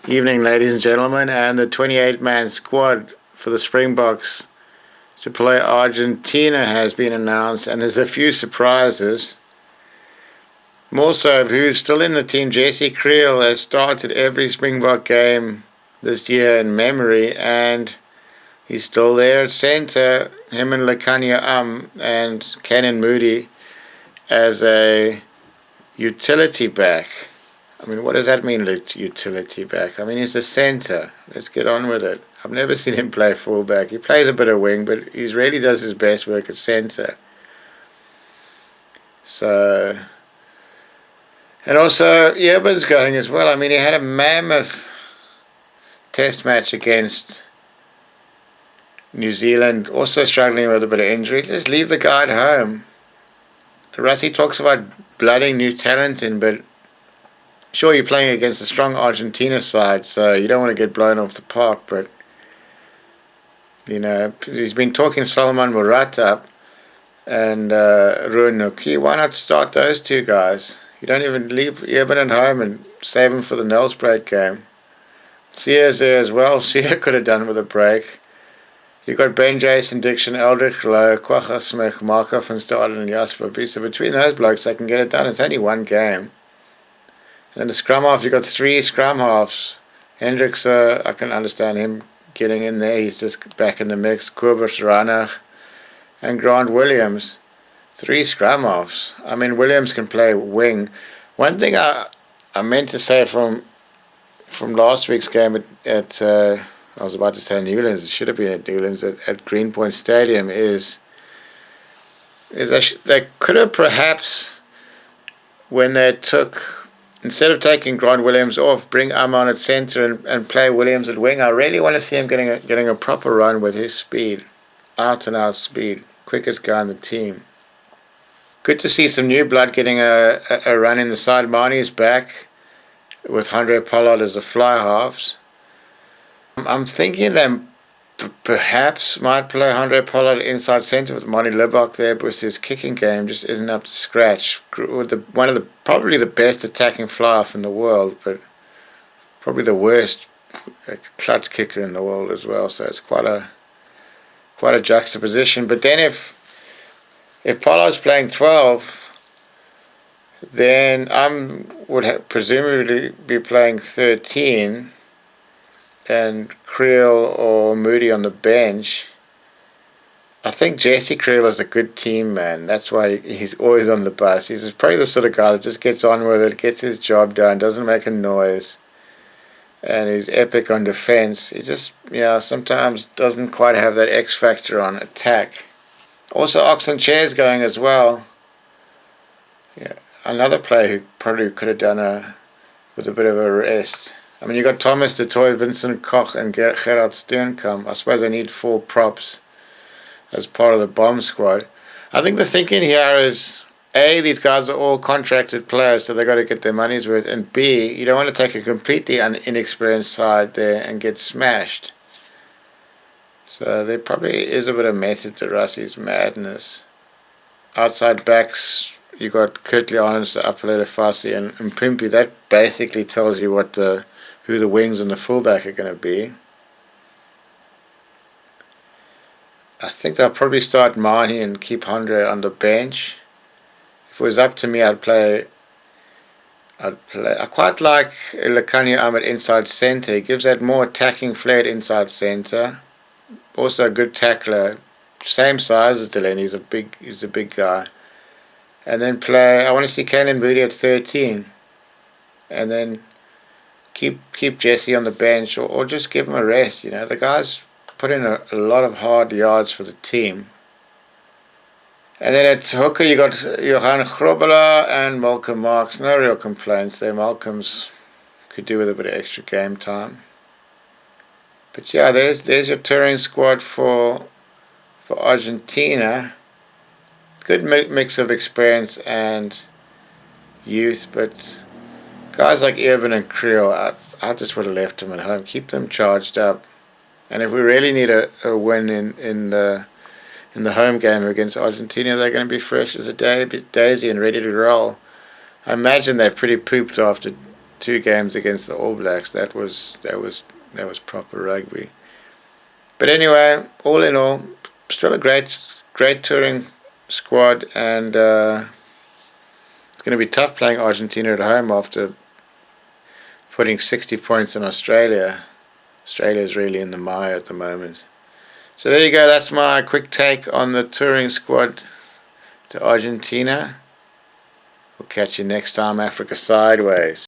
Evening, ladies and gentlemen, and the 28-man squad for the Springboks to play Argentina has been announced, and there's a few surprises. More so, who's still in the team, Jesse Kriel has started every Springbok game this year in memory, and he's still there at centre, him and Lekanya and Kenan Moody as a utility back. I mean, what does that mean, utility back? I mean, he's a centre. Let's get on with it. I've never seen him play fullback. He plays a bit of wing, but he really does his best work at centre. So, and also, Yerba's going as well. I mean, he had a mammoth test match against New Zealand, also struggling with a bit of injury. Just leave the guy at home. Rassie talks about blooding new talent in, but sure, you're playing against a strong Argentina side, so you don't want to get blown off the park, but, you know, he's been talking Solomon Murat up and Ruan Nuki. Why not start those two guys? You don't even leave Eben at home and save him for the Nelspruit game. Sears there as well. Sear could have done with a break. You've got Ben Jason, Dixon, Eldrick Lowe, Kwacha Smith, Markov and Starden and Jasper B. So between those blokes, they can get it done. It's only one game. And the scrum half, you've got three scrum halves. Hendricks, I can understand him getting in there. He's just back in the mix. Kobus Ranach and Grant Williams. Three scrum halves. I mean, Williams can play wing. One thing I meant to say from last week's game at I was about to say Newlands. It should have been at Newlands at Greenpoint Stadium. Is they could have perhaps, when they took, instead of taking Grant Williams off, bring Amon at centre and play Williams at wing. I really want to see him getting a proper run with his speed, out and out speed, quickest guy on the team. Good to see some new blood getting a run in the side. Marnie's back with Andre Pollard as the fly halves. I'm thinking they perhaps might play Andre Pollard inside centre with Marnie Libak there, because his kicking game just isn't up to scratch. With one of the probably the best attacking fly half in the world, but probably the worst clutch kicker in the world as well. So it's quite a juxtaposition. But then if Pollard's playing 12, then I would presumably be playing 13. And Kriel or Moody on the bench. I think Jesse Kriel is a good team man. That's why he's always on the bus. He's probably the sort of guy that just gets on with it, gets his job done, doesn't make a noise, and he's epic on defense. He just, sometimes doesn't quite have that X factor on attack. Also, Oxen Chair's going as well. Yeah, another player who probably could have done with a bit of a rest. I mean, you got Thomas, Du Toit, Vincent Koch, and Gerard Steenkamp. I suppose they need 4 props as part of the bomb squad. I think the thinking here is, A, these guys are all contracted players, so they've got to get their money's worth, and B, you don't want to take a completely inexperienced side there and get smashed. So there probably is a bit of method to Rassie's madness. Outside backs, you got Kurtley Arnold, the upper letter Fassi, and Mpimpi. That basically tells you who the wings and the fullback are going to be. I think they'll probably start Mahoney and keep Andre on the bench. If it was up to me, I'd play. I quite like Lekanya Ahmed inside centre. He gives that more attacking flair inside centre. Also a good tackler, same size as Delaney. He's a big guy. And then I want to see Kenan Moody at 13, and then keep Jesse on the bench, or just give him a rest. The guys put in a lot of hard yards for the team. And then at hooker, you got Johan Grobbelaar and Malcolm Marx. No real complaints there. Malcolm's could do with a bit of extra game time. But yeah, there's your touring squad for Argentina. Good mix of experience and youth, but guys like Irvin and Kriel, I just would have left them at home. Keep them charged up. And if we really need a win in the home game against Argentina, they're going to be fresh as a daisy and ready to roll. I imagine they're pretty pooped after 2 games against the All Blacks. That was proper rugby. But anyway, all in all, still a great touring squad, and it's going to be tough playing Argentina at home after putting 60 points on Australia. Australia's really in the mire at the moment. So there you go, that's my quick take on the touring squad to Argentina. We'll catch you next time, Africa Sideways.